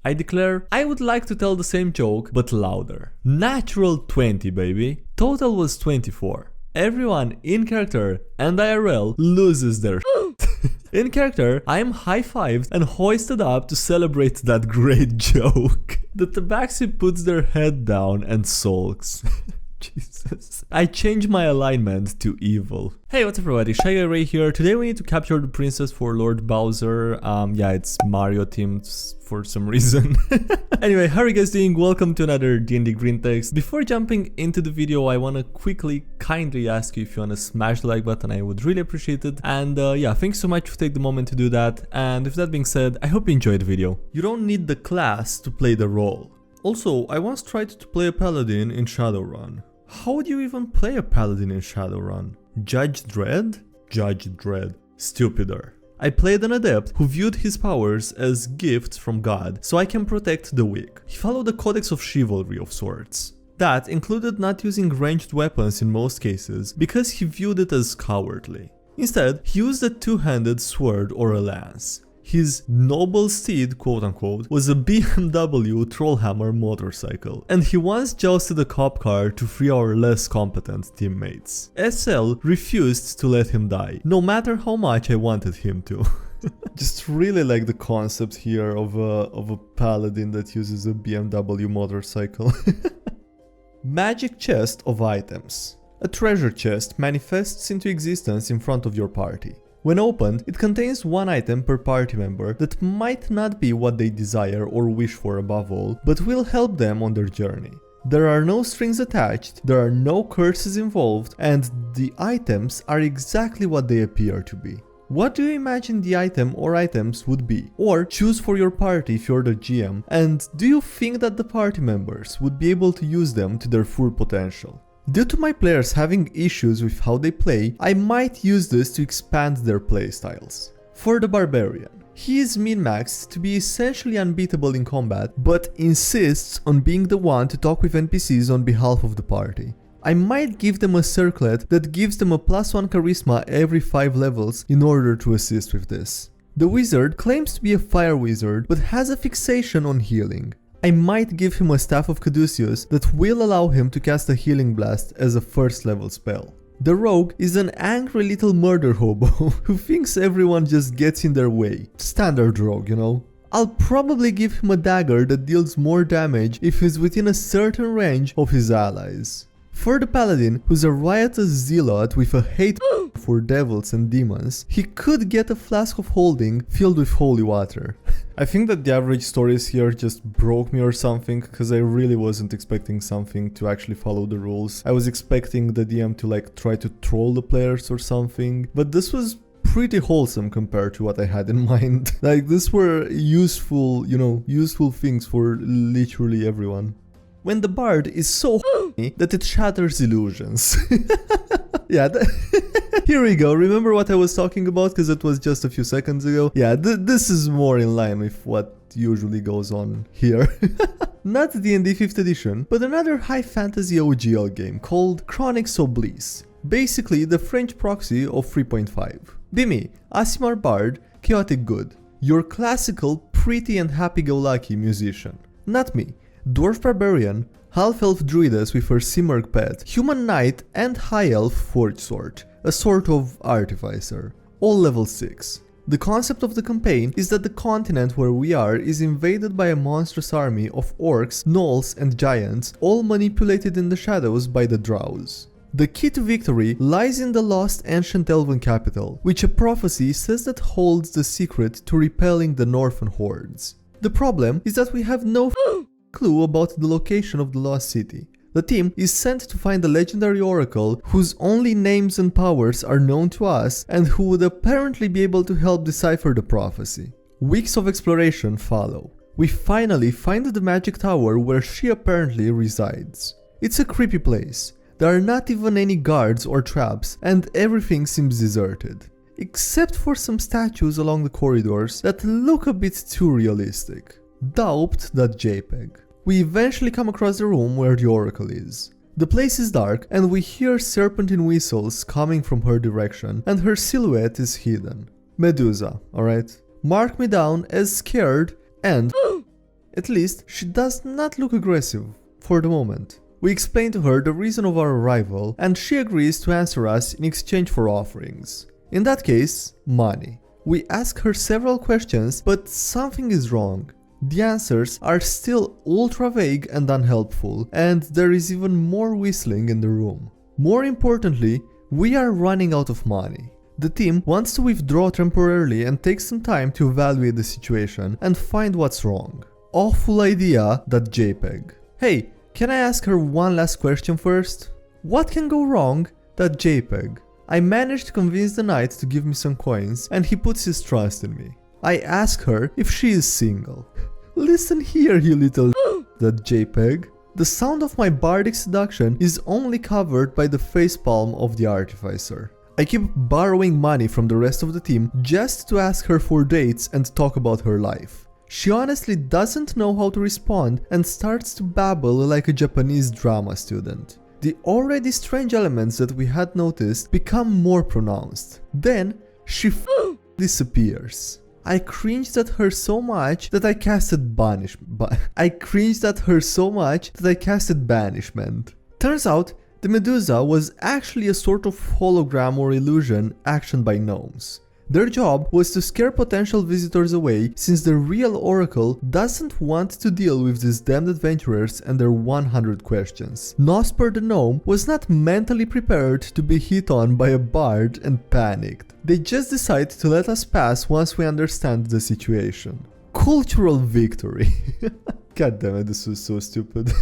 I declare, I would like to tell the same joke, but louder. Natural 20, baby. Total was 24. Everyone in character and IRL loses their In character, I am high-fived and hoisted up to celebrate that great joke. The tabaxi puts their head down and sulks. Jesus. I change my alignment to evil. Hey, what's up everybody, SkyDieRay here. Today we need to capture the princess for Lord Bowser. Yeah, it's Mario themed for some reason. Anyway, how are you guys doing? Welcome to another DnDGreentext. Before jumping into the video, I wanna kindly ask you if you wanna smash the like button. I would really appreciate it. And yeah, thanks so much for taking the moment to do that. And with that being said, I hope you enjoyed the video. You don't need the class to play the role. Also, I once tried to play a paladin in Shadowrun. How would you even play a paladin in Shadowrun? Judge Dredd? Judge Dredd. Stupider. I played an adept who viewed his powers as gifts from God, so I can protect the weak. He followed the codex of chivalry of sorts. That included not using ranged weapons in most cases, because he viewed it as cowardly. Instead, he used a two-handed sword or a lance. His noble steed, quote-unquote, was a BMW Trollhammer motorcycle, and he once jousted a cop car to free our less competent teammates. SL refused to let him die, no matter how much I wanted him to. Just really like the concept here of a paladin that uses a BMW motorcycle. Magic chest of items. A treasure chest manifests into existence in front of your party. When opened, it contains one item per party member that might not be what they desire or wish for above all, but will help them on their journey. There are no strings attached, there are no curses involved, and the items are exactly what they appear to be. What do you imagine the item or items would be? Or choose for your party if you're the GM, and do you think that the party members would be able to use them to their full potential? Due to my players having issues with how they play, I might use this to expand their playstyles. For the Barbarian, he is min-maxed to be essentially unbeatable in combat, but insists on being the one to talk with NPCs on behalf of the party. I might give them a circlet that gives them a +1 charisma every 5 levels in order to assist with this. The Wizard claims to be a fire wizard, but has a fixation on healing. I might give him a Staff of Caduceus that will allow him to cast a Healing Blast as a first level spell. The Rogue is an angry little murder hobo who thinks everyone just gets in their way. Standard rogue, you know. I'll probably give him a dagger that deals more damage if he's within a certain range of his allies. For the Paladin, who's a riotous zealot with a hate for devils and demons, he could get a flask of holding filled with holy water. I think that the average stories here just broke me or something, because I really wasn't expecting something to actually follow the rules. I was expecting the DM to like try to troll the players or something, but this was pretty wholesome compared to what I had in mind. Like, these were useful, you know, useful things for literally everyone. When the bard is so that it shatters illusions. Yeah, here we go. Remember what I was talking about, because it was just a few seconds ago? Yeah, this is more in line with what usually goes on here. Not D&D 5th edition, but another high fantasy OGL game called Chronics of Bliss. Basically the French proxy of 3.5. Be me, Asimar Bard, chaotic good. Your classical, pretty and happy-go-lucky musician. Not me. Dwarf Barbarian, Half-Elf Druidess with her Simurgh pet, Human Knight and High Elf Forge Sword, a sort of artificer, all level 6. The concept of the campaign is that the continent where we are is invaded by a monstrous army of orcs, gnolls and giants, all manipulated in the shadows by the drows. The key to victory lies in the lost ancient elven capital, which a prophecy says that holds the secret to repelling the northern hordes. The problem is that we have no clue about the location of the lost city. The team is sent to find a legendary oracle whose only names and powers are known to us and who would apparently be able to help decipher the prophecy. Weeks of exploration follow. We finally find the magic tower where she apparently resides. It's a creepy place. There are not even any guards or traps and everything seems deserted. Except for some statues along the corridors that look a bit too realistic. Doubt.jpg. We eventually come across the room where the oracle is. The place is dark and we hear serpentine whistles coming from her direction and her silhouette is hidden. Medusa, alright? Mark me down as scared and At least, she does not look aggressive, for the moment. We explain to her the reason of our arrival, and she agrees to answer us in exchange for offerings. In that case, money. We ask her several questions, but something is wrong. The answers are still ultra vague and unhelpful, and there is even more whistling in the room. More importantly, we are running out of money. The team wants to withdraw temporarily and take some time to evaluate the situation and find what's wrong. Awful idea, that JPEG. Hey, can I ask her one last question first? What can go wrong? That JPEG. I managed to convince the knight to give me some coins, and he puts his trust in me. I ask her if she is single. Listen here, you little that JPEG. The sound of my bardic seduction is only covered by the facepalm of the artificer. I keep borrowing money from the rest of the team just to ask her for dates and talk about her life. She honestly doesn't know how to respond and starts to babble like a Japanese drama student. The already strange elements that we had noticed become more pronounced. Then she disappears. I cringed at her so much that I casted banishment. Turns out, the Medusa was actually a sort of hologram or illusion actioned by gnomes. Their job was to scare potential visitors away, since the real oracle doesn't want to deal with these damned adventurers and their 100 questions. Nosper the gnome was not mentally prepared to be hit on by a bard and panicked. They just decide to let us pass once we understand the situation. Cultural victory. God damn it, this was so stupid.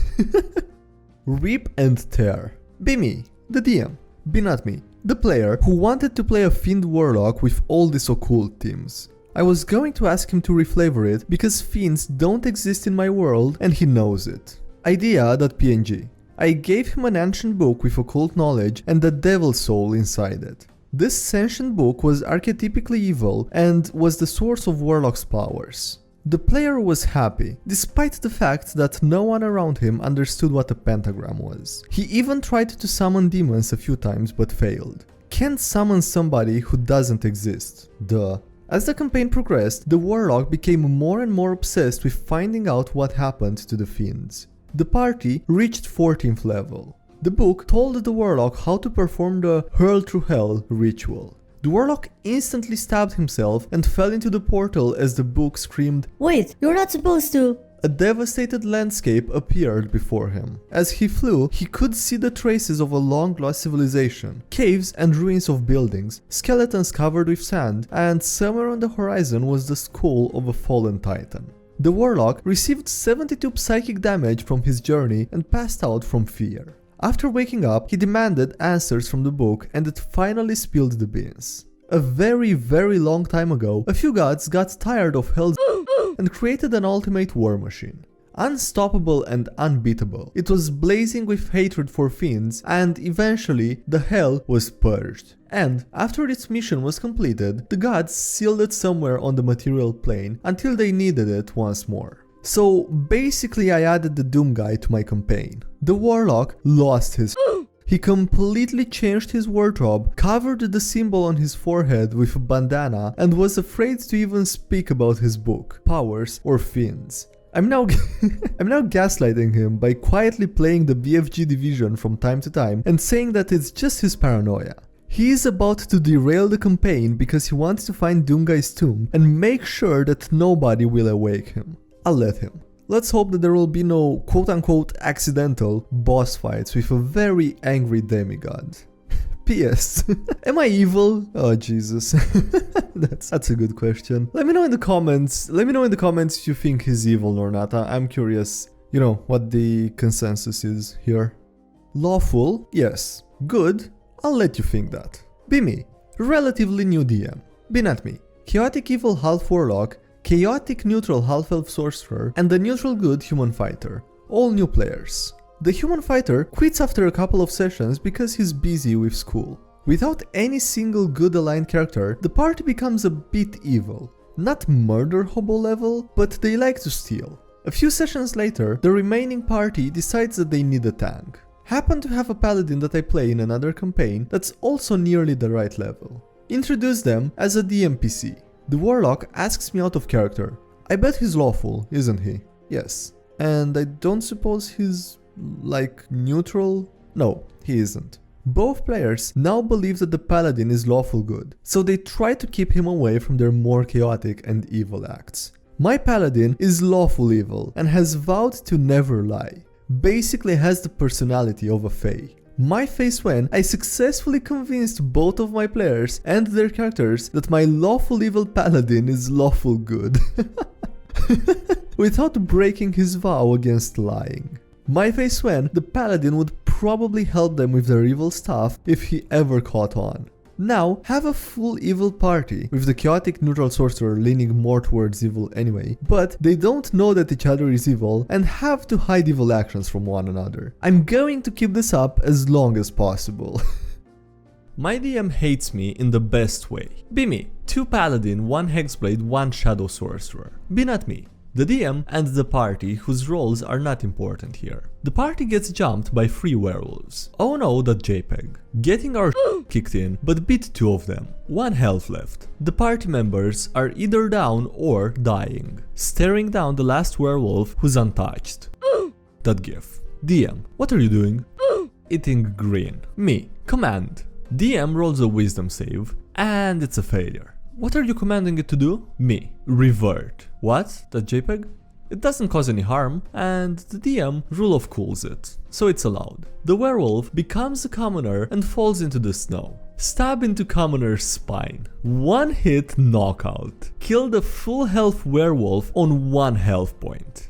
Rip and tear. Be me, the DM. Be not me, the player who wanted to play a fiend warlock with all these occult themes. I was going to ask him to reflavor it because fiends don't exist in my world and he knows it. Idea.png. I gave him an ancient book with occult knowledge and the devil soul inside it. This sentient book was archetypically evil and was the source of warlock's powers. The player was happy, despite the fact that no one around him understood what a pentagram was. He even tried to summon demons a few times but failed. Can't summon somebody who doesn't exist. Duh. As the campaign progressed, the warlock became more and more obsessed with finding out what happened to the fiends. The party reached 14th level. The book told the warlock how to perform the Hurl Through Hell ritual. The warlock instantly stabbed himself and fell into the portal as the book screamed, "Wait, you're not supposed to!" A devastated landscape appeared before him. As he flew, he could see the traces of a long-lost civilization, caves and ruins of buildings, skeletons covered with sand, and somewhere on the horizon was the skull of a fallen titan. The warlock received 72 psychic damage from his journey and passed out from fear. After waking up, he demanded answers from the book and it finally spilled the beans. A very long time ago, a few gods got tired of hell's and created an ultimate war machine. Unstoppable and unbeatable, it was blazing with hatred for fiends, and eventually the hell was purged. And after its mission was completed, the gods sealed it somewhere on the material plane until they needed it once more. So basically I added the Doom guy to my campaign. The warlock lost his He completely changed his wardrobe, covered the symbol on his forehead with a bandana, and was afraid to even speak about his book, powers or fiends. I'm now gaslighting him by quietly playing the BFG division from time to time and saying that it's just his paranoia. He is about to derail the campaign because he wants to find Doomguy's tomb and make sure that nobody will awake him. I'll let him. Let's hope that there will be no quote-unquote accidental boss fights with a very angry demigod. P.S. Am I evil? Oh Jesus. That's a good question. Let me know in the comments if you think he's evil or not. I'm curious, you know, what the consensus is here. Lawful? Yes. Good? I'll let you think that. Be me. Relatively new DM. Be not me. Chaotic evil half warlock, chaotic neutral half-elf sorcerer, and the neutral good human fighter. All new players. The human fighter quits after a couple of sessions because he's busy with school. Without any single good aligned character, the party becomes a bit evil. Not murder hobo level, but they like to steal. A few sessions later, the remaining party decides that they need a tank. Happen to have a paladin that I play in another campaign that's also nearly the right level. Introduce them as a DMPC. The warlock asks me out of character. I bet he's lawful, isn't he? Yes. And I don't suppose he's like neutral? No, he isn't. Both players now believe that the paladin is lawful good, so they try to keep him away from their more chaotic and evil acts. My paladin is lawful evil and has vowed to never lie. Basically has the personality of a fae. My face when I successfully convinced both of my players and their characters that my lawful evil paladin is lawful good. Without breaking his vow against lying. My face when the paladin would probably help them with their evil stuff if he ever caught on. Now, have a full evil party, with the chaotic neutral sorcerer leaning more towards evil anyway, but they don't know that each other is evil and have to hide evil actions from one another. I'm going to keep this up as long as possible. My DM hates me in the best way. Be me, 2 paladin, 1 hexblade, 1 shadow sorcerer. Be not me. The DM and the party whose roles are not important here. The party gets jumped by 3 werewolves. Oh no, that JPEG. Getting our kicked in, but beat 2 of them. 1 health left. The party members are either down or dying, staring down the last werewolf who's untouched. That gif. DM, what are you doing? Eating green. Me. Command. DM rolls a wisdom save, and it's a failure. What are you commanding it to do? Me. Revert. What? That JPEG? It doesn't cause any harm, and the DM rule of cools it, so it's allowed. The werewolf becomes a commoner and falls into the snow. Stab into commoner's spine. 1 hit knockout. Kill the full health werewolf on 1 health point.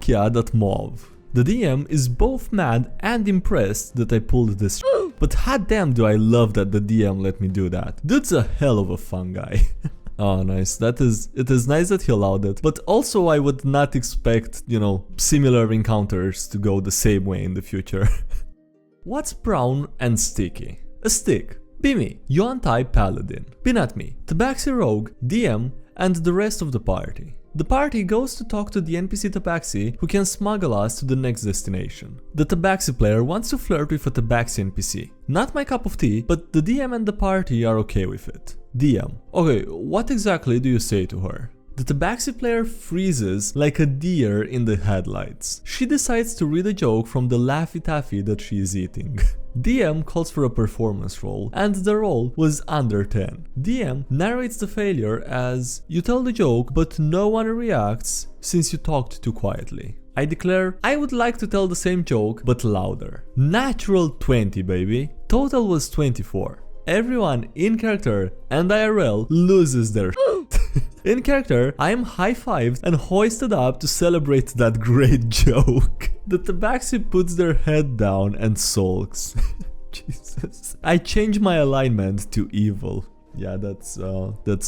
Yeah, that mauve. The DM is both mad and impressed that I pulled this but hot damn do I love that the DM let me do that. Dude's a hell of a fun guy. Oh nice, it is nice that he allowed it, but also I would not expect, you know, similar encounters to go the same way in the future. What's brown and sticky? A stick. Be me, Yuan-Tai Paladin. Be not me, Tabaxi Rogue, DM, and the rest of the party. The party goes to talk to the NPC Tabaxi who can smuggle us to the next destination. The Tabaxi player wants to flirt with a Tabaxi NPC. Not my cup of tea, but the DM and the party are okay with it. DM. Okay, what exactly do you say to her? The Tabaxi player freezes like a deer in the headlights. She decides to read a joke from the Laffy Taffy that she is eating. DM calls for a performance roll, and the roll was under 10. DM narrates the failure as, you tell the joke but no one reacts since you talked too quietly. I declare, I would like to tell the same joke but louder. Natural 20 baby. Total was 24. Everyone in character and IRL loses their In character, I am high-fived and hoisted up to celebrate that great joke. The Tabaxi puts their head down and sulks. Jesus. I change my alignment to evil. Yeah, that's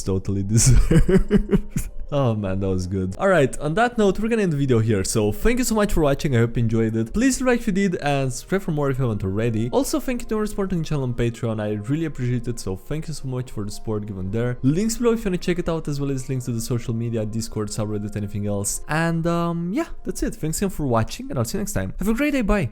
totally deserved. Oh man, that was good. Alright, on that note, we're gonna end the video here. So thank you so much for watching, I hope you enjoyed it. Please like if you did and subscribe for more if you haven't already. Also, thank you to our supporting channel on Patreon, I really appreciate it. So thank you so much for the support given there. Links below if you wanna check it out, as well as links to the social media, Discord, subreddit, anything else. And yeah, that's it. Thanks again for watching, and I'll see you next time. Have a great day, bye!